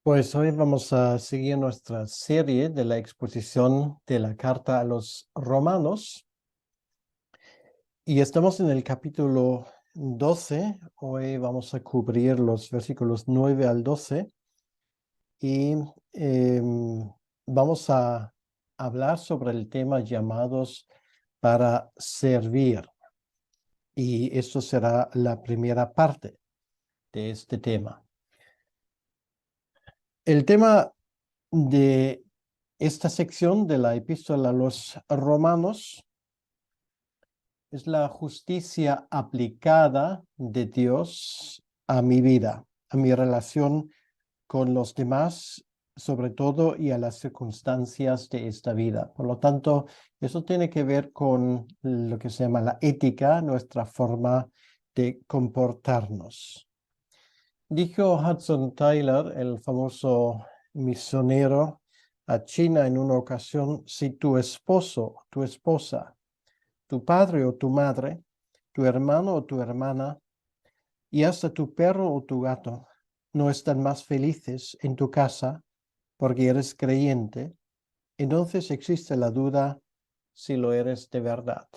Pues hoy vamos a seguir nuestra serie de la exposición de la carta a los romanos y estamos en el capítulo 12. Hoy vamos a cubrir los versículos 9 al 12 y vamos a hablar sobre el tema llamados para servir, y esto será la primera parte de este tema. El tema de esta sección de la epístola a los romanos es la justicia aplicada de Dios a mi vida, a mi relación con los demás, sobre todo, y a las circunstancias de esta vida. Por lo tanto, eso tiene que ver con lo que se llama la ética, nuestra forma de comportarnos. Dijo Hudson Taylor, el famoso misionero a China, en una ocasión: si tu esposo, tu esposa, tu padre o tu madre, tu hermano o tu hermana, y hasta tu perro o tu gato no están más felices en tu casa porque eres creyente, entonces existe la duda si lo eres de verdad.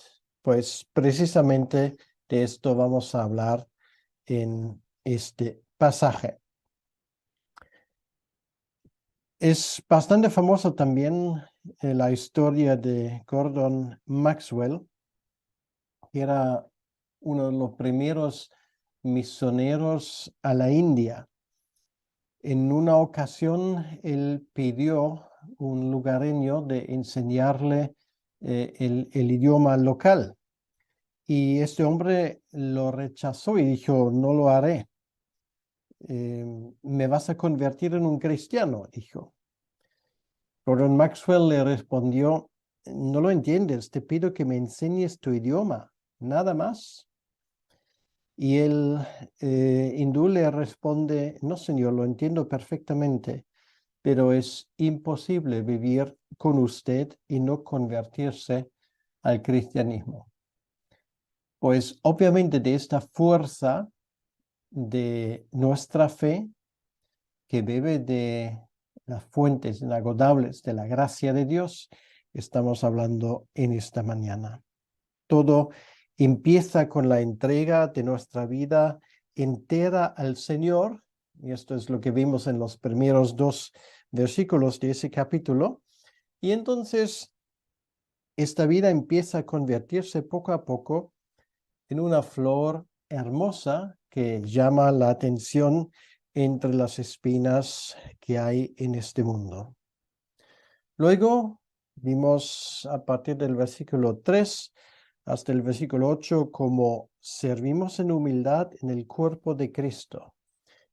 Pues precisamente de esto vamos a hablar en este pasaje. Es bastante famoso también la historia de Gordon Maxwell, que era uno de los primeros misioneros a la India. En una ocasión, él pidió un lugareño de enseñarle el idioma local, y este hombre lo rechazó y dijo: no lo haré. Me vas a convertir en un cristiano, dijo. Gordon Maxwell le respondió: no lo entiendes, te pido que me enseñes tu idioma, nada más. Y el hindú le responde: no, señor, lo entiendo perfectamente, pero es imposible vivir con usted y no convertirse al cristianismo. Pues obviamente de esta fuerza de nuestra fe, que bebe de las fuentes inagotables de la gracia de Dios, estamos hablando en esta mañana. Todo empieza con la entrega de nuestra vida entera al Señor, y esto es lo que vimos en los primeros dos versículos de ese capítulo. Y entonces esta vida empieza a convertirse poco a poco en una flor hermosa que llama la atención entre las espinas que hay en este mundo. Luego vimos a partir del versículo 3 hasta el versículo 8 cómo servimos en humildad en el cuerpo de Cristo.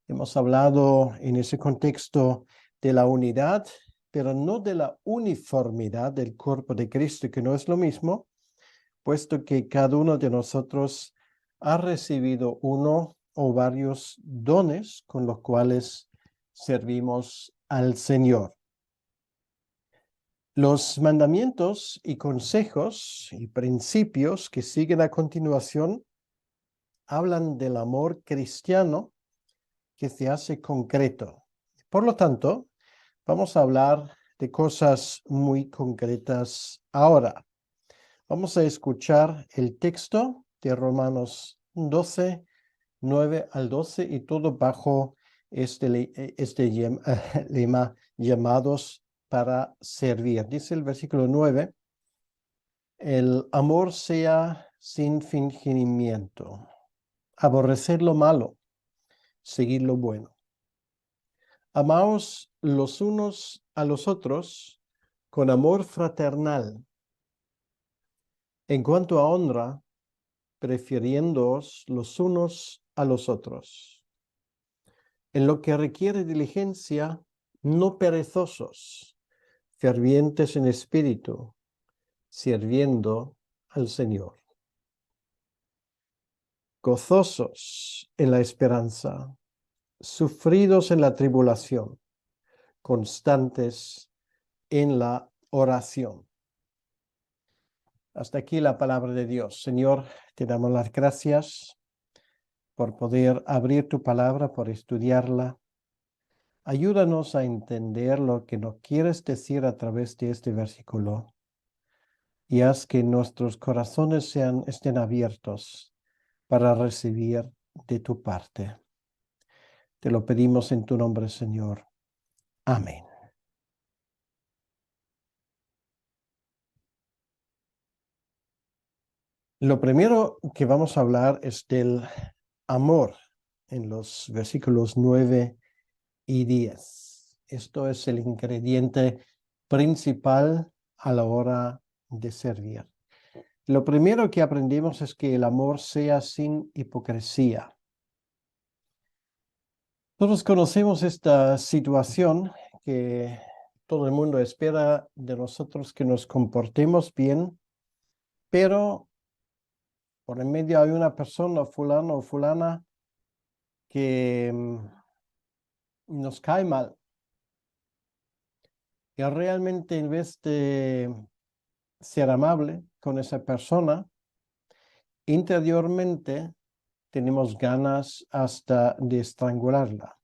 Hemos hablado en ese contexto de la unidad, pero no de la uniformidad del cuerpo de Cristo, que no es lo mismo, puesto que cada uno de nosotros ha recibido uno o varios dones con los cuales servimos al Señor. Los mandamientos y consejos y principios que siguen a continuación hablan del amor cristiano que se hace concreto. Por lo tanto, vamos a hablar de cosas muy concretas ahora. Vamos a escuchar el texto de Romanos 12, 9 al 12, y todo bajo este lema: llamados para servir. Dice el versículo 9: el amor sea sin fingimiento, aborrecer lo malo, seguir lo bueno. Amaos los unos a los otros con amor fraternal. En cuanto a honra, prefiriéndoos los unos a los otros. En lo que requiere diligencia, no perezosos, fervientes en espíritu, sirviendo al Señor. Gozosos en la esperanza, sufridos en la tribulación, constantes en la oración. Hasta aquí la palabra de Dios. Señor, te damos las gracias por poder abrir tu palabra, por estudiarla. Ayúdanos a entender lo que nos quieres decir a través de este versículo y haz que nuestros corazones estén abiertos para recibir de tu parte. Te lo pedimos en tu nombre, Señor. Amén. Lo primero que vamos a hablar es del amor en los versículos 9 y 10. Esto es el ingrediente principal a la hora de servir. Lo primero que aprendemos es que el amor sea sin hipocresía. Todos conocemos esta situación que todo el mundo espera de nosotros que nos comportemos bien, pero por en medio hay una persona, fulano o fulana, que nos cae mal. Y realmente en vez de ser amable con esa persona, interiormente tenemos ganas hasta de estrangularla.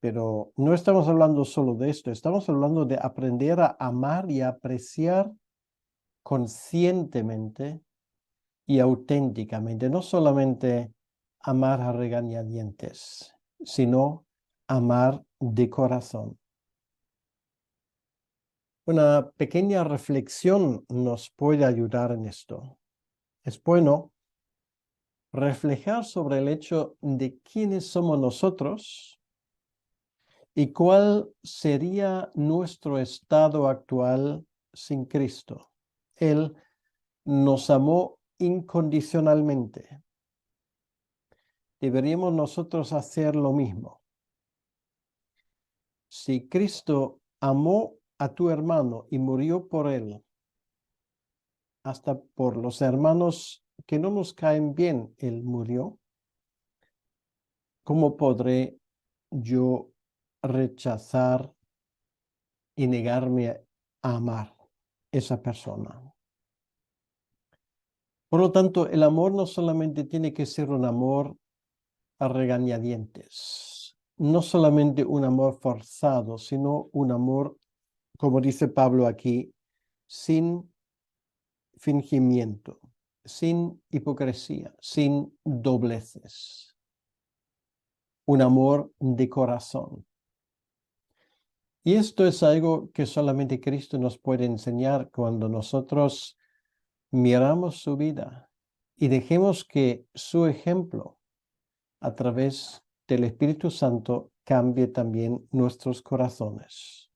Pero no estamos hablando solo de esto, estamos hablando de aprender a amar y apreciar conscientemente y auténticamente, no solamente amar a regañadientes, sino amar de corazón. Una pequeña reflexión nos puede ayudar en esto. Es bueno reflejar sobre el hecho de quiénes somos nosotros y cuál sería nuestro estado actual sin Cristo. Él nos amó incondicionalmente. Deberíamos nosotros hacer lo mismo. Si Cristo amó a tu hermano y murió por él, hasta por los hermanos que no nos caen bien, él murió, ¿cómo podré yo rechazar y negarme a amar a esa persona? Por lo tanto, el amor no solamente tiene que ser un amor a regañadientes, no solamente un amor forzado, sino un amor, como dice Pablo aquí, sin fingimiento, sin hipocresía, sin dobleces. Un amor de corazón. Y esto es algo que solamente Cristo nos puede enseñar cuando nosotros miramos su vida y dejemos que su ejemplo a través del Espíritu Santo cambie también nuestros corazones.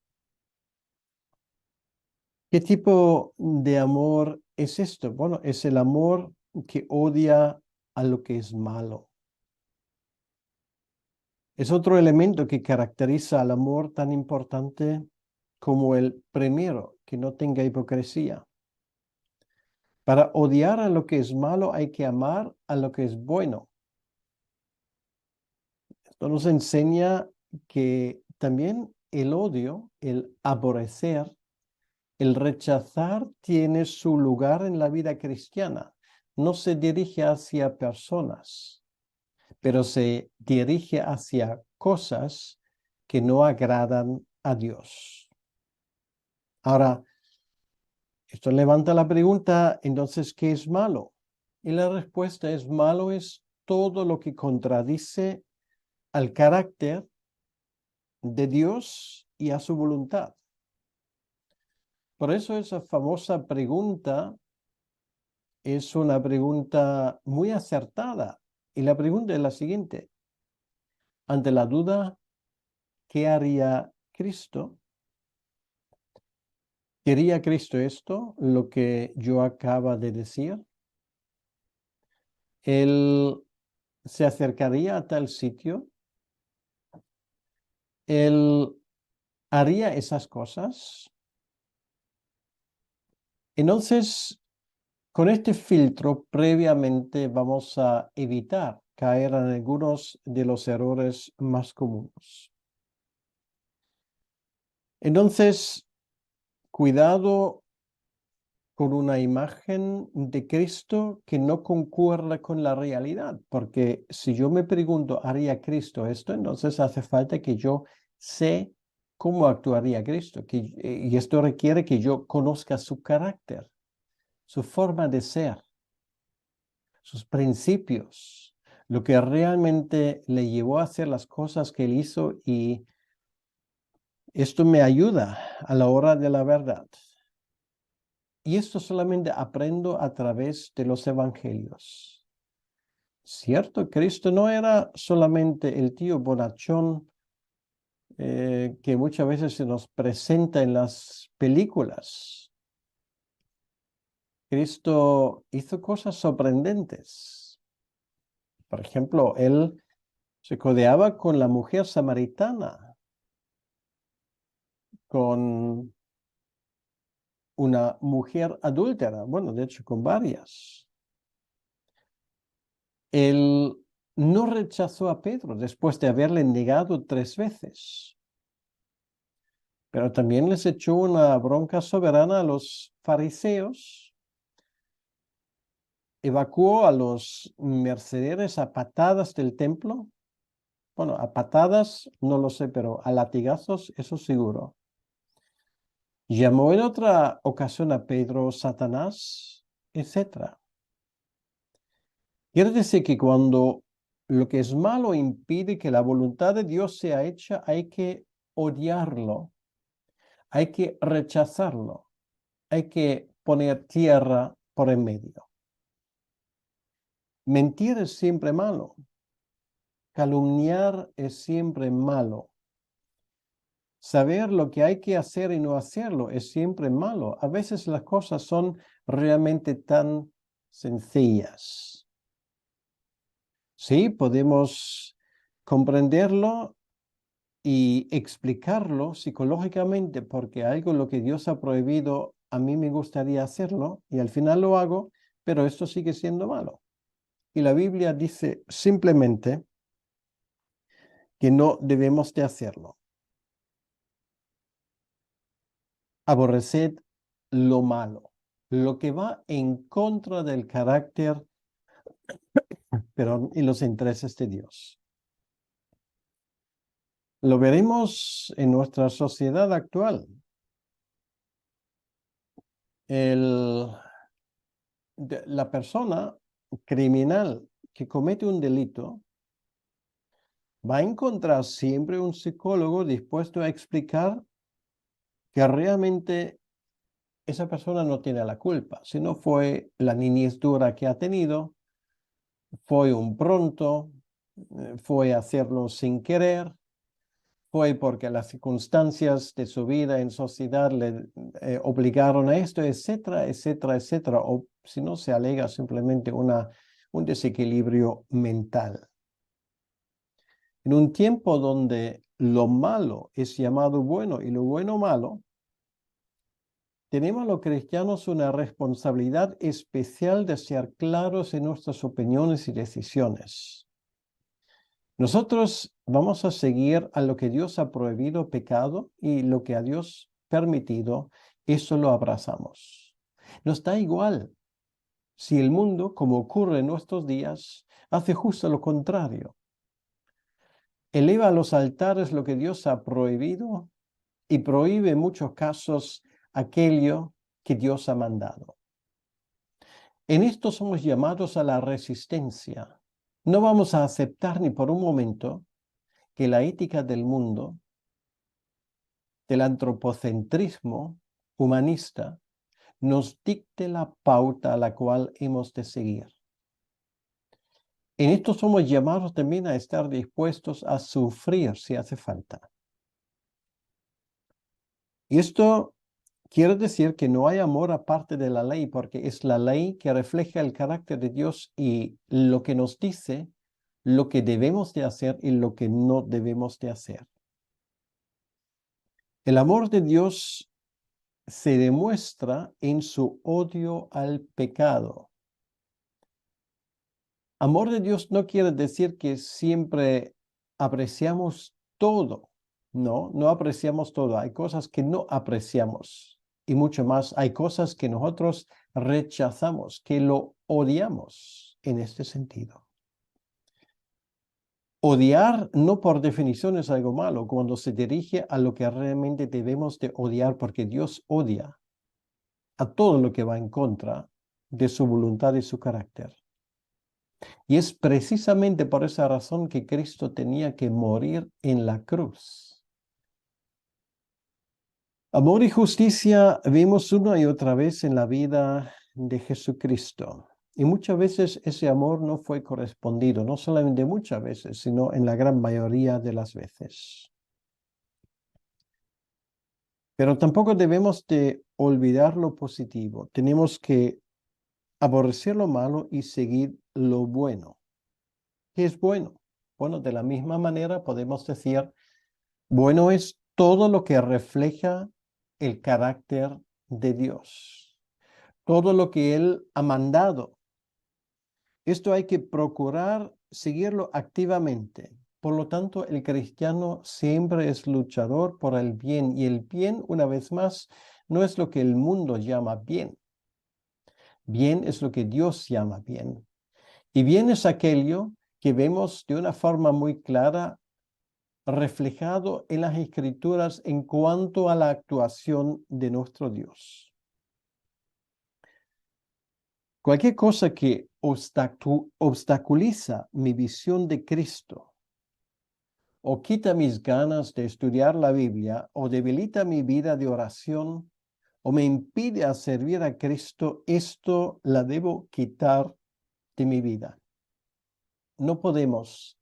¿Qué tipo de amor es esto? Bueno, es el amor que odia a lo que es malo. Es otro elemento que caracteriza al amor tan importante como el primero, que no tenga hipocresía. Para odiar a lo que es malo hay que amar a lo que es bueno. Esto nos enseña que también el odio, el aborrecer, el rechazar tiene su lugar en la vida cristiana. No se dirige hacia personas, pero se dirige hacia cosas que no agradan a Dios. Ahora, esto levanta la pregunta, entonces, ¿qué es malo? Y la respuesta es: malo es todo lo que contradice al carácter de Dios y a su voluntad. Por eso esa famosa pregunta es una pregunta muy acertada. Y la pregunta es la siguiente: ante la duda, ¿qué haría Cristo? ¿Quería Cristo esto, lo que yo acabo de decir? Él se acercaría a tal sitio, él haría esas cosas. Entonces, con este filtro, previamente vamos a evitar caer en algunos de los errores más comunes. Entonces, cuidado con una imagen de Cristo que no concuerda con la realidad, porque si yo me pregunto, ¿haría Cristo esto? Entonces hace falta que yo sé cómo actuaría Cristo, y esto requiere que yo conozca su carácter, su forma de ser, sus principios, lo que realmente le llevó a hacer las cosas que él hizo, y esto me ayuda a la hora de la verdad. Y esto solamente aprendo a través de los evangelios. Cierto, Cristo no era solamente el tío bonachón que muchas veces se nos presenta en las películas. Cristo hizo cosas sorprendentes. Por ejemplo, él se codeaba con la mujer samaritana, con una mujer adúltera, bueno, de hecho con varias. Él no rechazó a Pedro después de haberle negado 3 veces, pero también les echó una bronca soberana a los fariseos, evacuó a los mercaderes a patadas del templo. Bueno, a patadas no lo sé, pero a latigazos, eso seguro. Llamó en otra ocasión a Pedro Satanás, etc. Quiere decir que cuando lo que es malo impide que la voluntad de Dios sea hecha, hay que odiarlo, hay que rechazarlo, hay que poner tierra por en medio. Mentir es siempre malo, calumniar es siempre malo. Saber lo que hay que hacer y no hacerlo es siempre malo. A veces las cosas son realmente tan sencillas. Sí, podemos comprenderlo y explicarlo psicológicamente, porque algo lo que Dios ha prohibido, a mí me gustaría hacerlo y al final lo hago, pero esto sigue siendo malo. Y la Biblia dice simplemente que no debemos de hacerlo. Aborreced lo malo, lo que va en contra del carácter, y los intereses de Dios. Lo veremos en nuestra sociedad actual. La persona criminal que comete un delito va a encontrar siempre un psicólogo dispuesto a explicar que realmente esa persona no tiene la culpa, sino fue la niñez dura que ha tenido, fue un pronto, fue hacerlo sin querer, fue porque las circunstancias de su vida en sociedad le obligaron a esto, etcétera, etcétera, etcétera. O si no, se alega simplemente un desequilibrio mental. En un tiempo donde lo malo es llamado bueno y lo bueno malo, tenemos los cristianos una responsabilidad especial de ser claros en nuestras opiniones y decisiones. Nosotros vamos a seguir a lo que Dios ha prohibido pecado, y lo que a Dios permitido, eso lo abrazamos. Nos da igual si el mundo, como ocurre en nuestros días, hace justo lo contrario. Eleva a los altares lo que Dios ha prohibido y prohíbe en muchos casos aquello que Dios ha mandado. En esto somos llamados a la resistencia. No vamos a aceptar ni por un momento que la ética del mundo, del antropocentrismo humanista, nos dicte la pauta a la cual hemos de seguir. En esto somos llamados también a estar dispuestos a sufrir si hace falta. Y esto quiere decir que no hay amor aparte de la ley, porque es la ley que refleja el carácter de Dios y lo que nos dice lo que debemos de hacer y lo que no debemos de hacer. El amor de Dios se demuestra en su odio al pecado. Amor de Dios no quiere decir que siempre apreciamos todo. No apreciamos todo. Hay cosas que no apreciamos. y mucho más. Hay cosas que nosotros rechazamos, que lo odiamos en este sentido. Odiar no por definición es algo malo cuando se dirige a lo que realmente debemos de odiar, porque Dios odia a todo lo que va en contra de su voluntad y su carácter. Y es precisamente por esa razón que Cristo tenía que morir en la cruz. Amor y justicia vimos una y otra vez en la vida de Jesucristo. Y muchas veces ese amor no fue correspondido, no solamente muchas veces, sino en la gran mayoría de las veces. Pero tampoco debemos de olvidar lo positivo. Tenemos que aborrecer lo malo y seguir lo bueno. ¿Qué es bueno? Bueno, de la misma manera podemos decir, bueno es todo lo que refleja el carácter de Dios, todo lo que Él ha mandado. Esto hay que procurar seguirlo activamente. Por lo tanto, el cristiano siempre es luchador por el bien, y el bien, una vez más, no es lo que el mundo llama bien. Bien es lo que Dios llama bien. Y bien es aquello que vemos de una forma muy clara reflejado en las Escrituras en cuanto a la actuación de nuestro Dios. Cualquier cosa que obstaculiza mi visión de Cristo, o quita mis ganas de estudiar la Biblia, o debilita mi vida de oración, o me impide a servir a Cristo, esto la debo quitar de mi vida. No podemos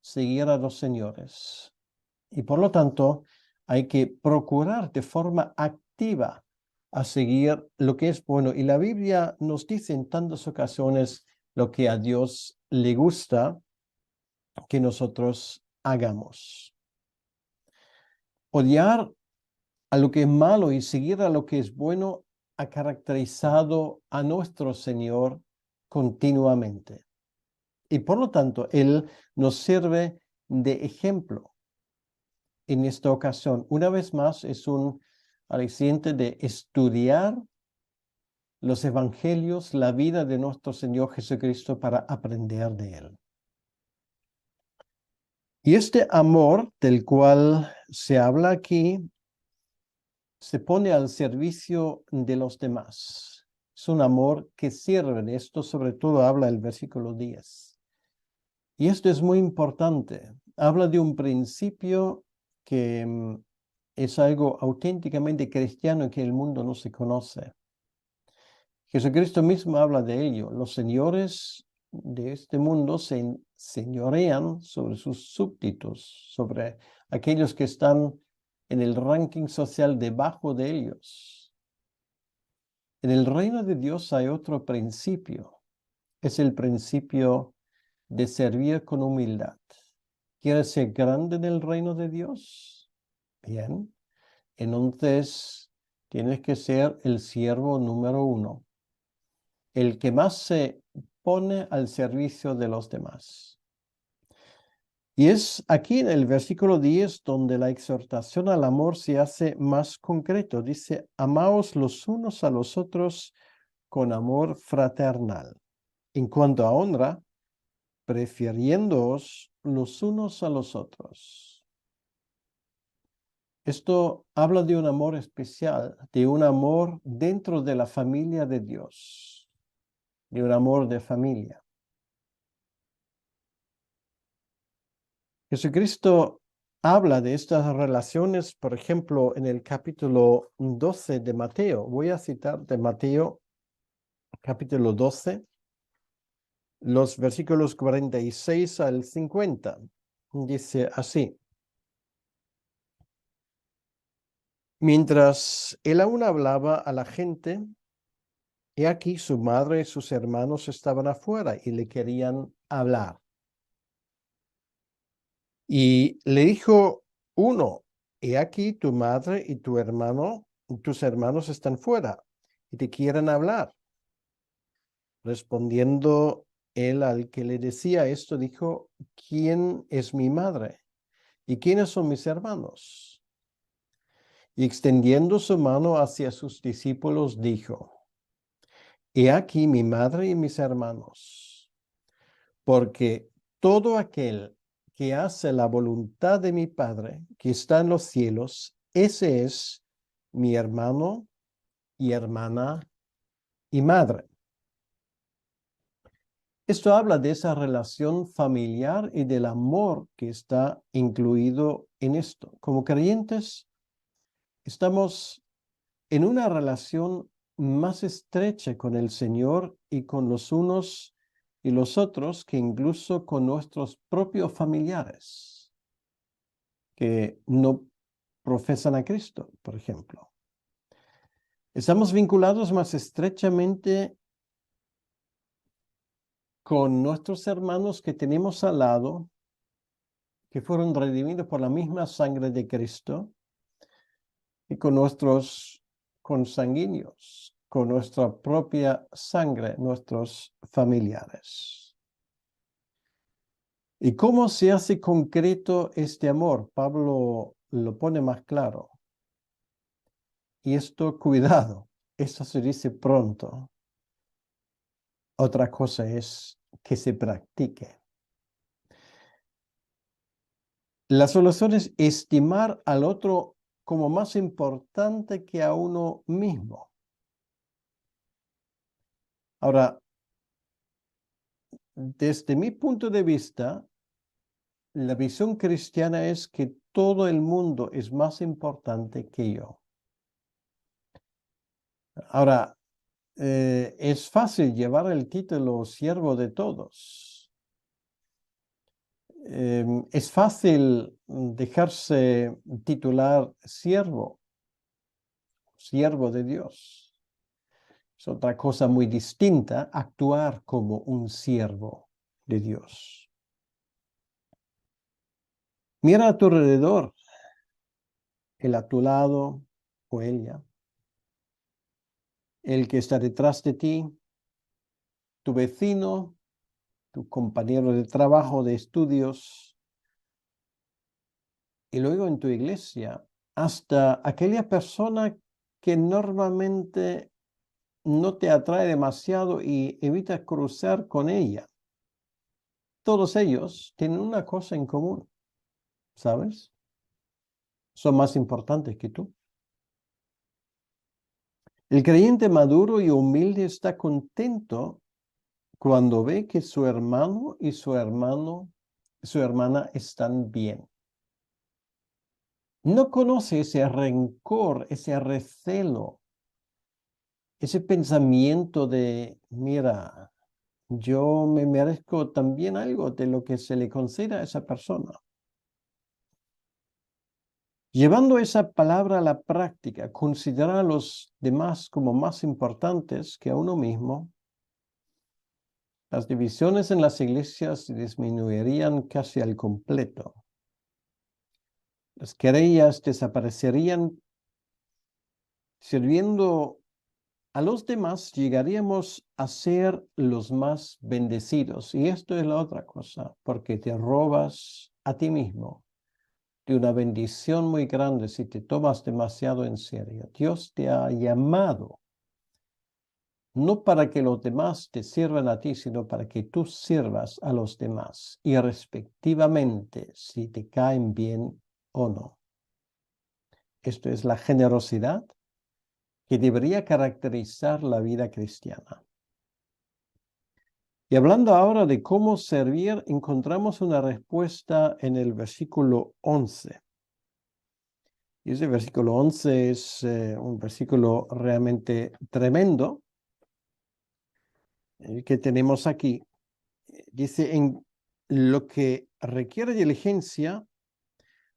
seguir a los señores. Y por lo tanto, hay que procurar de forma activa a seguir lo que es bueno. Y la Biblia nos dice en tantas ocasiones lo que a Dios le gusta que nosotros hagamos. Odiar a lo que es malo y seguir a lo que es bueno ha caracterizado a nuestro Señor continuamente. Y por lo tanto, Él nos sirve de ejemplo. En esta ocasión, una vez más, es un aliciente de estudiar los evangelios, la vida de nuestro Señor Jesucristo para aprender de Él. Y este amor del cual se habla aquí se pone al servicio de los demás. Es un amor que sirve. De esto sobre todo habla el versículo 10. Y esto es muy importante. Habla de un principio que es algo auténticamente cristiano que el mundo no se conoce. Jesucristo mismo habla de ello. Los señores de este mundo se señorean sobre sus súbditos, sobre aquellos que están en el ranking social debajo de ellos. En el reino de Dios hay otro principio. Es el principio de servir con humildad. ¿Quieres ser grande en el reino de Dios? Bien. Entonces, tienes que ser el siervo número 1, el que más se pone al servicio de los demás. Y es aquí en el versículo 10 donde la exhortación al amor se hace más concreto. Dice, amaos los unos a los otros con amor fraternal. En cuanto a honra, prefiriéndoos los unos a los otros. Esto habla de un amor especial, de un amor dentro de la familia de Dios, de un amor de familia. Jesucristo habla de estas relaciones, por ejemplo, en el capítulo 12 de Mateo. Voy a citar de Mateo, capítulo 12, los versículos 46 al 50. Dice así. Mientras él aún hablaba a la gente, he aquí su madre y sus hermanos estaban afuera y le querían hablar. Y le dijo uno, he aquí tu madre y tu hermano, tus hermanos están fuera y te quieren hablar. Respondiendo él al que le decía esto, dijo, ¿quién es mi madre? ¿Y quiénes son mis hermanos? Y extendiendo su mano hacia sus discípulos, dijo: He aquí mi madre y mis hermanos, porque todo aquel que hace la voluntad de mi Padre, que está en los cielos, ese es mi hermano y hermana y madre. Esto habla de esa relación familiar y del amor que está incluido en esto. Como creyentes, estamos en una relación más estrecha con el Señor y con los unos y los otros que incluso con nuestros propios familiares que no profesan a Cristo, por ejemplo. Estamos vinculados más estrechamente con nuestros hermanos que tenemos al lado, que fueron redimidos por la misma sangre de Cristo, y con nuestros consanguíneos, con nuestra propia sangre, nuestros familiares. ¿Y cómo se hace concreto este amor? Pablo lo pone más claro. Y esto, cuidado, esto se dice pronto. Otra cosa es que se practique. La solución es estimar al otro como más importante que a uno mismo. Ahora, desde mi punto de vista, la visión cristiana es que todo el mundo es más importante que yo. Ahora, es fácil llevar el título siervo de todos. Es fácil dejarse titular siervo de Dios. Es otra cosa muy distinta actuar como un siervo de Dios. Mira a tu alrededor, el a tu lado o ella, el que está detrás de ti, tu vecino, tu compañero de trabajo, de estudios, y luego en tu iglesia, hasta aquella persona que normalmente no te atrae demasiado y evitas cruzar con ella. Todos ellos tienen una cosa en común, ¿sabes? Son más importantes que tú. El creyente maduro y humilde está contento cuando ve que su hermano y su hermana están bien. No conoce ese rencor, ese recelo, ese pensamiento de, mira, yo me merezco también algo de lo que se le conceda a esa persona. Llevando esa palabra a la práctica, considerar a los demás como más importantes que a uno mismo, las divisiones en las iglesias disminuirían casi al completo. Las querellas desaparecerían. Sirviendo a los demás, llegaríamos a ser los más bendecidos. Y esto es la otra cosa, porque te robas a ti mismo de una bendición muy grande si te tomas demasiado en serio. Dios te ha llamado no para que los demás te sirvan a ti, sino para que tú sirvas a los demás, y respectivamente, si te caen bien o no. Esto es la generosidad que debería caracterizar la vida cristiana. Y hablando ahora de cómo servir, encontramos una respuesta en el versículo 11. Y ese versículo 11 es un versículo realmente tremendo que tenemos aquí. Dice, en lo que requiere diligencia,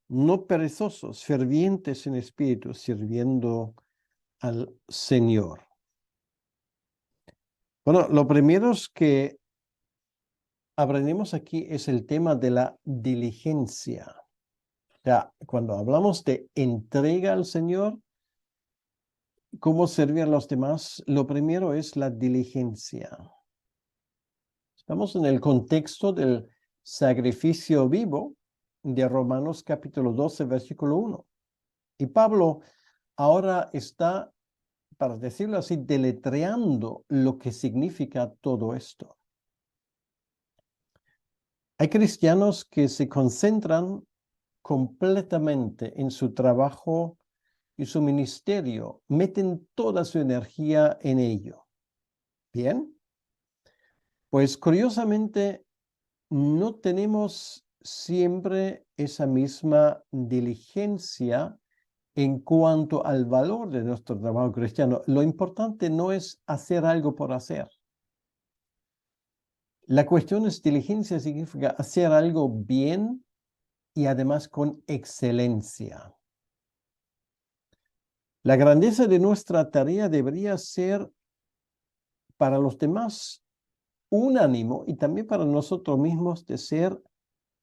no perezosos, fervientes en espíritu, sirviendo al Señor. Bueno, lo primero que aprendemos aquí es el tema de la diligencia. Ya, cuando hablamos de entrega al Señor, cómo servir a los demás, lo primero es la diligencia. Estamos en el contexto del sacrificio vivo de Romanos capítulo 12, versículo 1. Y Pablo ahora está, para decirlo así, deletreando lo que significa todo esto. Hay cristianos que se concentran completamente en su trabajo y su ministerio, meten toda su energía en ello. Bien, pues curiosamente no tenemos siempre esa misma diligencia en cuanto al valor de nuestro trabajo cristiano. Lo importante no es hacer algo por hacer. La cuestión es diligencia, significa hacer algo bien y además con excelencia. La grandeza de nuestra tarea debería ser para los demás un ánimo y también para nosotros mismos de ser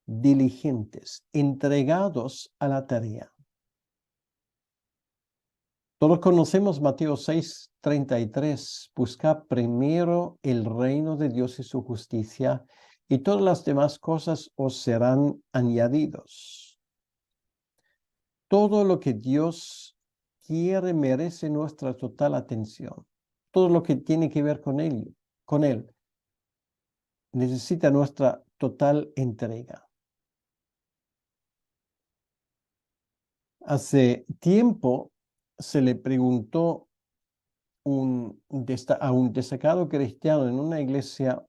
diligentes, entregados a la tarea. Todos conocemos Mateo 6:33. Busca primero el reino de Dios y su justicia, y todas las demás cosas os serán añadidos. Todo lo que Dios quiere merece nuestra total atención. Todo lo que tiene que ver con Él, necesita nuestra total entrega. Hace tiempo se le preguntó a un destacado cristiano en una iglesia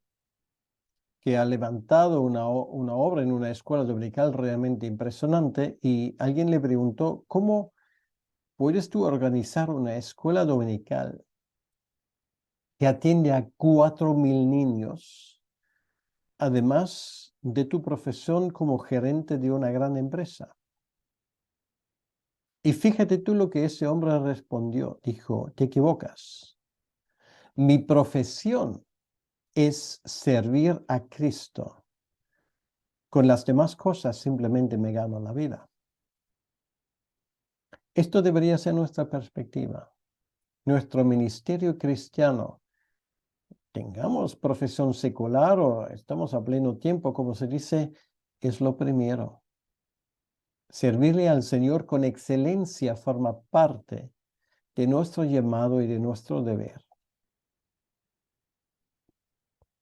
que ha levantado una obra en una escuela dominical realmente impresionante, y alguien le preguntó: ¿cómo puedes tú organizar una escuela dominical que atiende a 4,000 niños, además de tu profesión como gerente de una gran empresa? Y fíjate tú lo que ese hombre respondió. Dijo: te equivocas. Mi profesión es servir a Cristo. Con las demás cosas simplemente me gano la vida. Esto debería ser nuestra perspectiva. Nuestro ministerio cristiano, tengamos profesión secular o estamos a pleno tiempo, como se dice, es lo primero. Servirle al Señor con excelencia forma parte de nuestro llamado y de nuestro deber.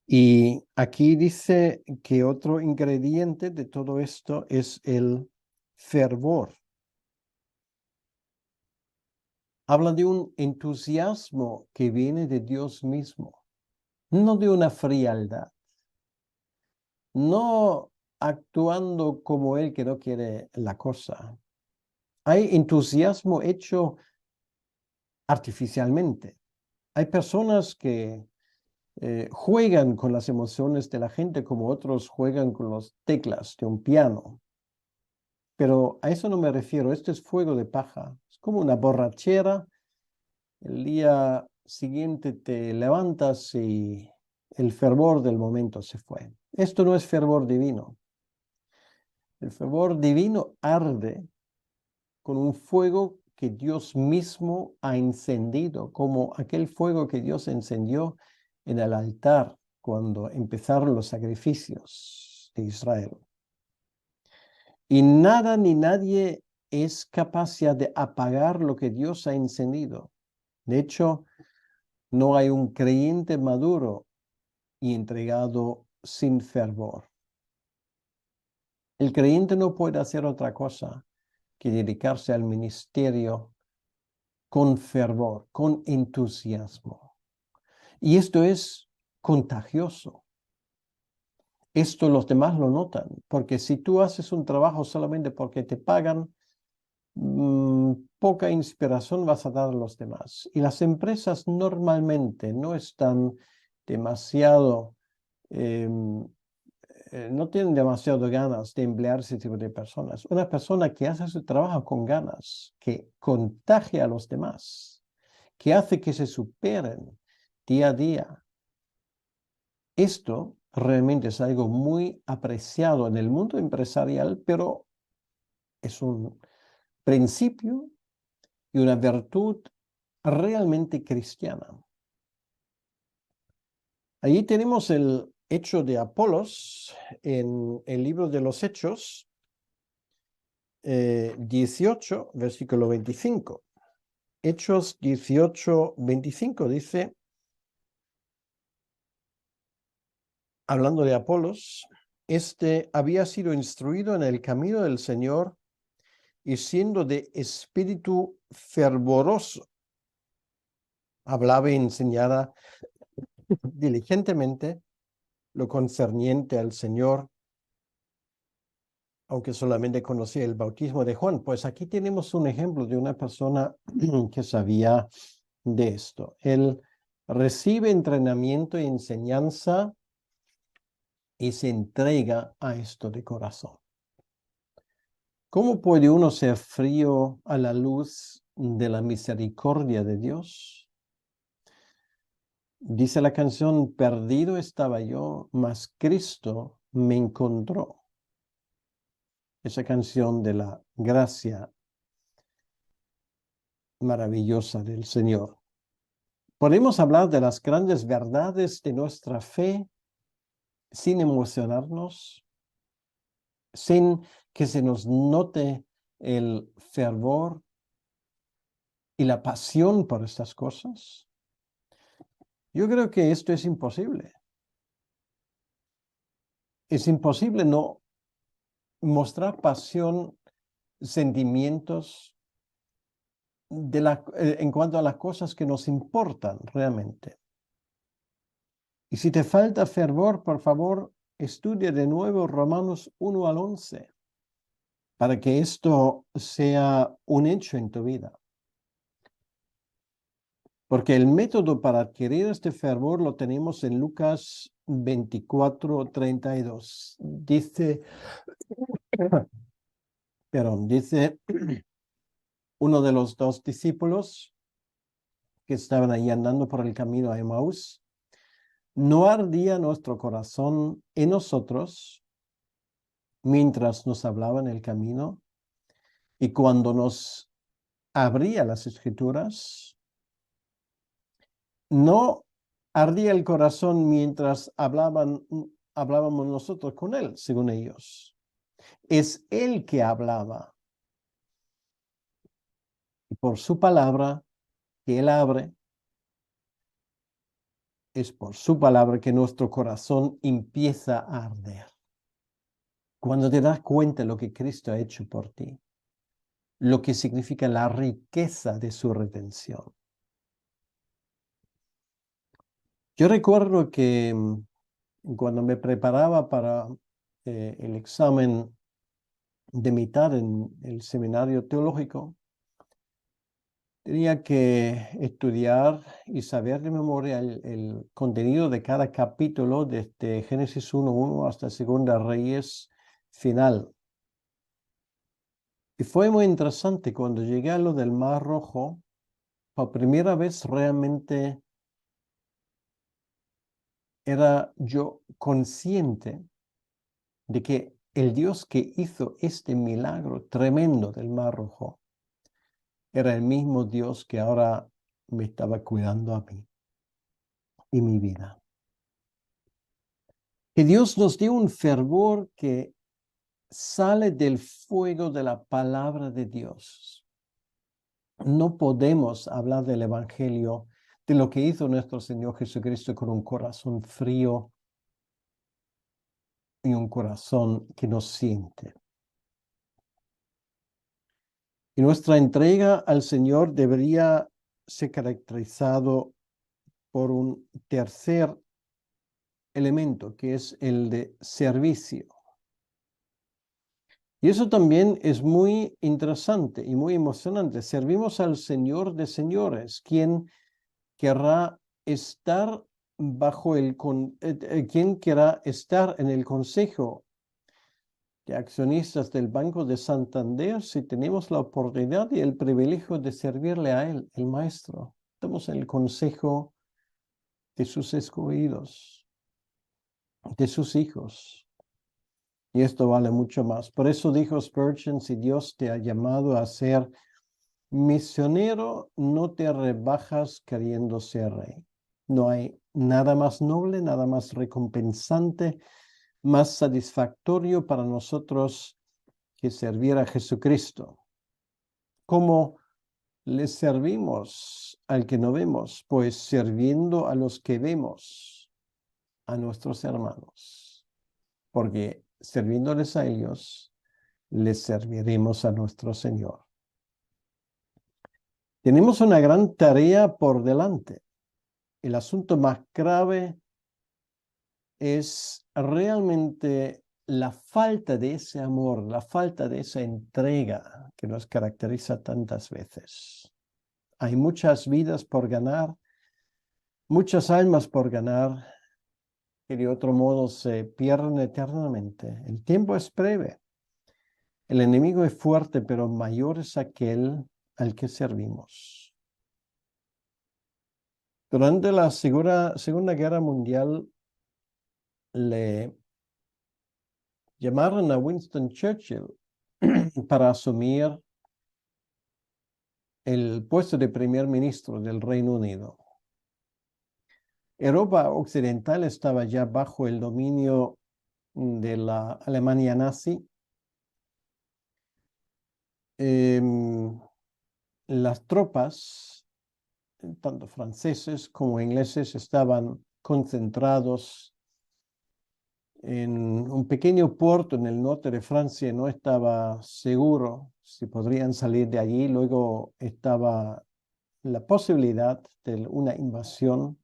Y aquí dice que otro ingrediente de todo esto es el fervor. Habla de un entusiasmo que viene de Dios mismo, no de una frialdad, no actuando como Él que no quiere la cosa. Hay entusiasmo hecho artificialmente. Hay personas que juegan con las emociones de la gente como otros juegan con las teclas de un piano. Pero a eso no me refiero. Esto es fuego de paja. Es como una borrachera. El día siguiente te levantas y el fervor del momento se fue. Esto no es fervor divino. El fervor divino arde con un fuego que Dios mismo ha encendido, como aquel fuego que Dios encendió en el altar cuando empezaron los sacrificios de Israel. Y nada ni nadie es capaz ya de apagar lo que Dios ha encendido. De hecho, no hay un creyente maduro y entregado sin fervor. El creyente no puede hacer otra cosa que dedicarse al ministerio con fervor, con entusiasmo. Y esto es contagioso. Esto los demás lo notan, porque si tú haces un trabajo solamente porque te pagan, poca inspiración vas a dar a los demás. Y las empresas normalmente no están demasiado, no tienen demasiado ganas de emplear ese tipo de personas. Una persona que hace su trabajo con ganas, que contagia a los demás, que hace que se superen día a día. Esto realmente es algo muy apreciado en el mundo empresarial, pero es un principio y una virtud realmente cristiana. Allí tenemos el hecho de Apolos en el libro de los Hechos 18, versículo 25. Hechos 18:25 dice, hablando de Apolos, este había sido instruido en el camino del Señor y siendo de espíritu fervoroso, hablaba y enseñaba diligentemente lo concerniente al Señor, aunque solamente conocía el bautismo de Juan. Pues aquí tenemos un ejemplo de una persona que sabía de esto. Él recibe entrenamiento y enseñanza y se entrega a esto de corazón. ¿Cómo puede uno ser frío a la luz de la misericordia de Dios? Dice la canción, perdido estaba yo, mas Cristo me encontró. Esa canción de la gracia maravillosa del Señor. Podemos hablar de las grandes verdades de nuestra fe sin emocionarnos, sin que se nos note el fervor y la pasión por estas cosas. Yo creo que esto es imposible. Es imposible no mostrar pasión, sentimientos en cuanto a las cosas que nos importan realmente. Y si te falta fervor, por favor, estudia de nuevo Romanos 1 al 11 para que esto sea un hecho en tu vida. Porque el método para adquirir este fervor lo tenemos en Lucas 24:32. Dice, dice uno de los dos discípulos que estaban ahí andando por el camino a Emaús, ¿no ardía nuestro corazón en nosotros mientras nos hablaba en el camino y cuando nos abría las escrituras? No ardía el corazón mientras hablábamos nosotros con él, según ellos. Es él que hablaba. Y por su palabra que él abre, es por su palabra que nuestro corazón empieza a arder. Cuando te das cuenta de lo que Cristo ha hecho por ti, lo que significa la riqueza de su redención. Yo recuerdo que cuando me preparaba para el examen de mitad en el seminario teológico, tenía que estudiar y saber de memoria el contenido de cada capítulo desde Génesis 1:1 hasta Segunda Reyes final. Y fue muy interesante cuando llegué a lo del Mar Rojo, por primera vez realmente era yo consciente de que el Dios que hizo este milagro tremendo del Mar Rojo era el mismo Dios que ahora me estaba cuidando a mí y mi vida. Que Dios nos dio un fervor que sale del fuego de la palabra de Dios. No podemos hablar del Evangelio, de lo que hizo nuestro Señor Jesucristo con un corazón frío y un corazón que no siente. Y nuestra entrega al Señor debería ser caracterizado por un tercer elemento, que es el de servicio. Y eso también es muy interesante y muy emocionante. Servimos al Señor de señores, quien querrá estar quien querrá estar en el consejo de accionistas del Banco de Santander si tenemos la oportunidad y el privilegio de servirle a él, el maestro. Estamos en el consejo de sus escogidos, de sus hijos. Y esto vale mucho más. Por eso dijo Spurgeon, si Dios te ha llamado a ser misionero, no te rebajas queriendo ser rey. No hay nada más noble, nada más recompensante, más satisfactorio para nosotros que servir a Jesucristo. Como le servimos al que no vemos, pues sirviendo a los que vemos, a nuestros hermanos, porque sirviéndoles a ellos, les serviremos a nuestro Señor. Tenemos una gran tarea por delante. El asunto más grave es realmente la falta de ese amor, la falta de esa entrega que nos caracteriza tantas veces. Hay muchas vidas por ganar, muchas almas por ganar, que de otro modo se pierden eternamente. El tiempo es breve. El enemigo es fuerte, pero mayor es aquel al que servimos. Durante la Segunda Guerra Mundial le llamaron a Winston Churchill para asumir el puesto de primer ministro del Reino Unido. Europa occidental estaba ya bajo el dominio de la Alemania nazi. Las tropas, tanto franceses como ingleses, estaban concentrados en un pequeño puerto en el norte de Francia. No estaba seguro si podrían salir de allí. Luego estaba la posibilidad de una invasión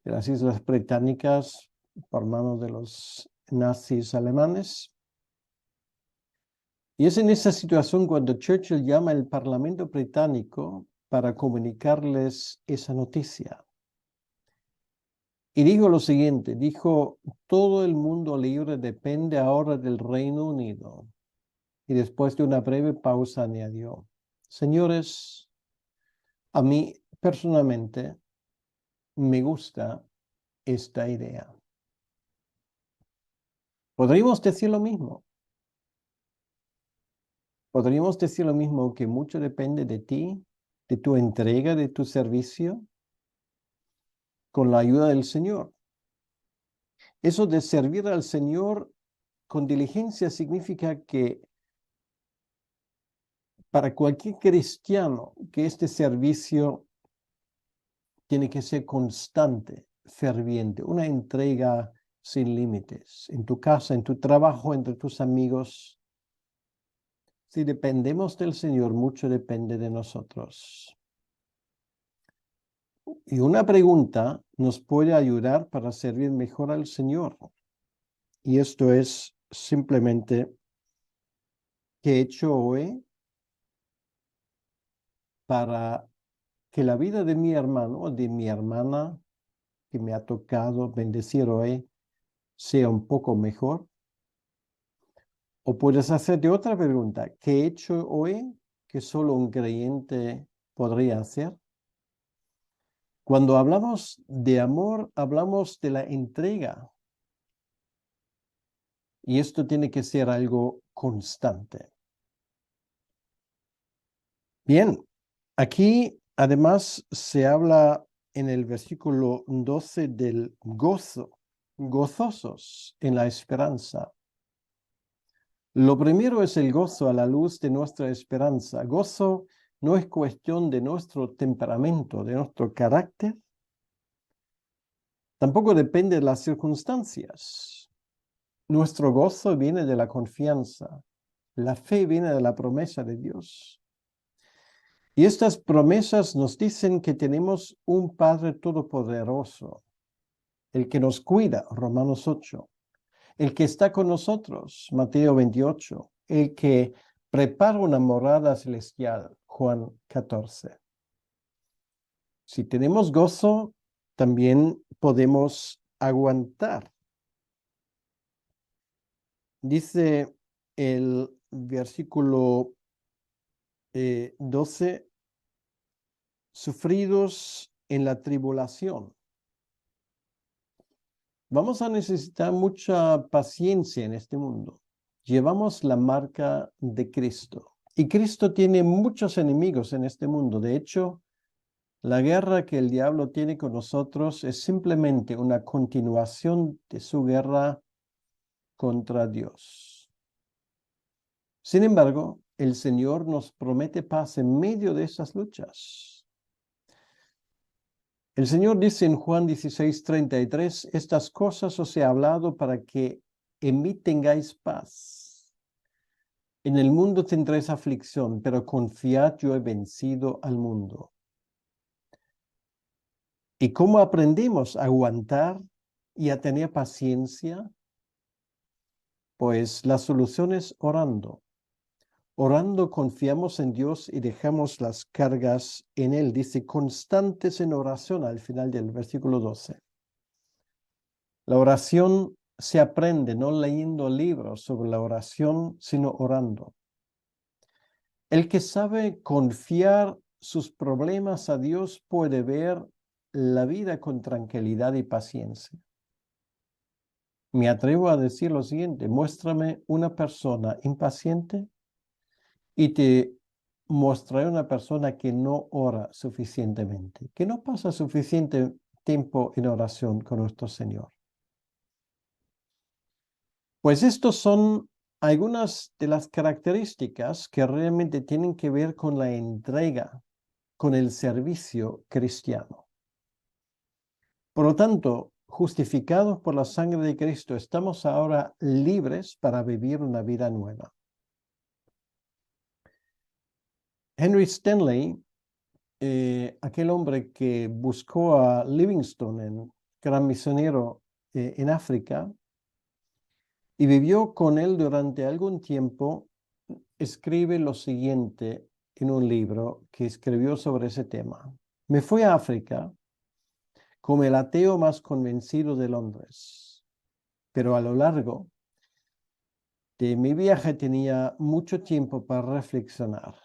de las Islas Británicas por manos de los nazis alemanes. Y es en esa situación cuando Churchill llama al Parlamento británico para comunicarles esa noticia. Y dijo lo siguiente, dijo, todo el mundo libre depende ahora del Reino Unido. Y después de una breve pausa añadió, señores, a mí personalmente me gusta esta idea. Podríamos decir lo mismo. Podríamos decir lo mismo, que mucho depende de ti, de tu entrega, de tu servicio, con la ayuda del Señor. Eso de servir al Señor con diligencia significa que para cualquier cristiano, que este servicio tiene que ser constante, ferviente, una entrega sin límites, en tu casa, en tu trabajo, entre tus amigos. Si dependemos del Señor, mucho depende de nosotros. Y una pregunta nos puede ayudar para servir mejor al Señor. Y esto es simplemente, ¿qué he hecho hoy para que la vida de mi hermano o de mi hermana que me ha tocado bendecir hoy sea un poco mejor? O puedes hacerte otra pregunta, ¿qué he hecho hoy que solo un creyente podría hacer? Cuando hablamos de amor, hablamos de la entrega. Y esto tiene que ser algo constante. Bien, aquí además se habla en el versículo 12 del gozo, gozosos en la esperanza. Lo primero es el gozo a la luz de nuestra esperanza. Gozo no es cuestión de nuestro temperamento, de nuestro carácter. Tampoco depende de las circunstancias. Nuestro gozo viene de la confianza. La fe viene de la promesa de Dios. Y estas promesas nos dicen que tenemos un Padre todopoderoso, el que nos cuida, Romanos 8, el que está con nosotros, Mateo 28, el que prepara una morada celestial, Juan 14. Si tenemos gozo, también podemos aguantar. Dice el versículo 12, sufridos en la tribulación. Vamos a necesitar mucha paciencia en este mundo. Llevamos la marca de Cristo. Y Cristo tiene muchos enemigos en este mundo. De hecho, la guerra que el diablo tiene con nosotros es simplemente una continuación de su guerra contra Dios. Sin embargo, el Señor nos promete paz en medio de esas luchas. El Señor dice en Juan 16:33, estas cosas os he hablado para que en mí tengáis paz. En el mundo tendréis aflicción, pero confiad, yo he vencido al mundo. ¿Y cómo aprendimos a aguantar y a tener paciencia? Pues la solución es orando. Orando confiamos en Dios y dejamos las cargas en Él. Dice, constantes en oración al final del versículo 12. La oración se aprende no leyendo libros sobre la oración, sino orando. El que sabe confiar sus problemas a Dios puede ver la vida con tranquilidad y paciencia. Me atrevo a decir lo siguiente, muéstrame una persona impaciente y te mostraré una persona que no ora suficientemente, que no pasa suficiente tiempo en oración con nuestro Señor. Pues estos son algunas de las características que realmente tienen que ver con la entrega, con el servicio cristiano. Por lo tanto, justificados por la sangre de Cristo, estamos ahora libres para vivir una vida nueva. Henry Stanley, aquel hombre que buscó a Livingstone, el gran misionero en África, y vivió con él durante algún tiempo, escribe lo siguiente en un libro que escribió sobre ese tema. Me fui a África como el ateo más convencido de Londres, pero a lo largo de mi viaje tenía mucho tiempo para reflexionar.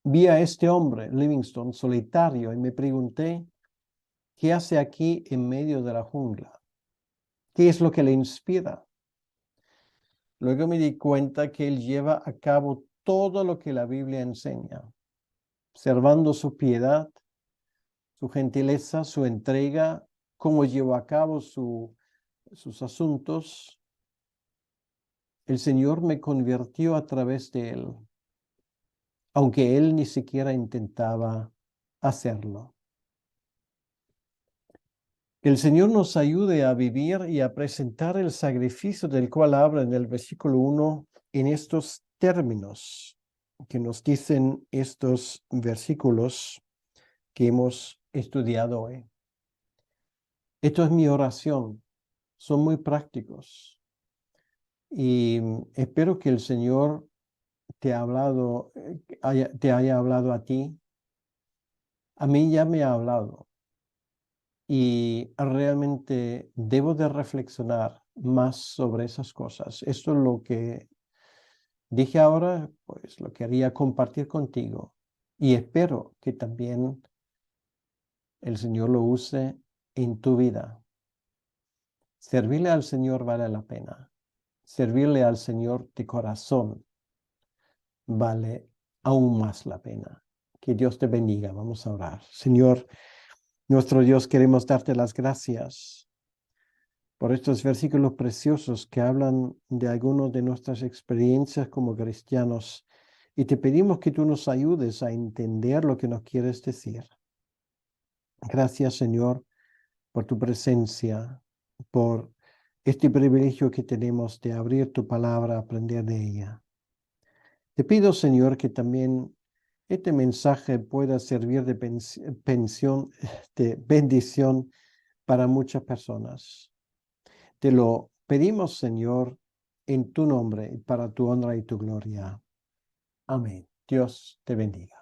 Vi a este hombre, Livingstone, solitario, y me pregunté, ¿qué hace aquí en medio de la jungla? ¿Qué es lo que le inspira? Luego me di cuenta que él lleva a cabo todo lo que la Biblia enseña, observando su piedad, su gentileza, su entrega, cómo lleva a cabo sus asuntos. El Señor me convirtió a través de él, aunque él ni siquiera intentaba hacerlo. Que el Señor nos ayude a vivir y a presentar el sacrificio del cual habla en el versículo 1 en estos términos que nos dicen estos versículos que hemos estudiado hoy. Esto es mi oración. Son muy prácticos. Y espero que el Señor te haya hablado a ti. A mí ya me ha hablado. Y realmente debo de reflexionar más sobre esas cosas. Esto es lo que dije ahora, pues lo quería compartir contigo. Y espero que también el Señor lo use en tu vida. Servirle al Señor vale la pena. Servirle al Señor de corazón vale aún más la pena. Que Dios te bendiga. Vamos a orar. Señor, nuestro Dios, queremos darte las gracias por estos versículos preciosos que hablan de algunas de nuestras experiencias como cristianos. Y te pedimos que tú nos ayudes a entender lo que nos quieres decir. Gracias, Señor, por tu presencia, por este privilegio que tenemos de abrir tu palabra, aprender de ella. Te pido, Señor, que también este mensaje pueda servir de de bendición para muchas personas. Te lo pedimos, Señor, en tu nombre, para tu honra y tu gloria. Amén. Dios te bendiga.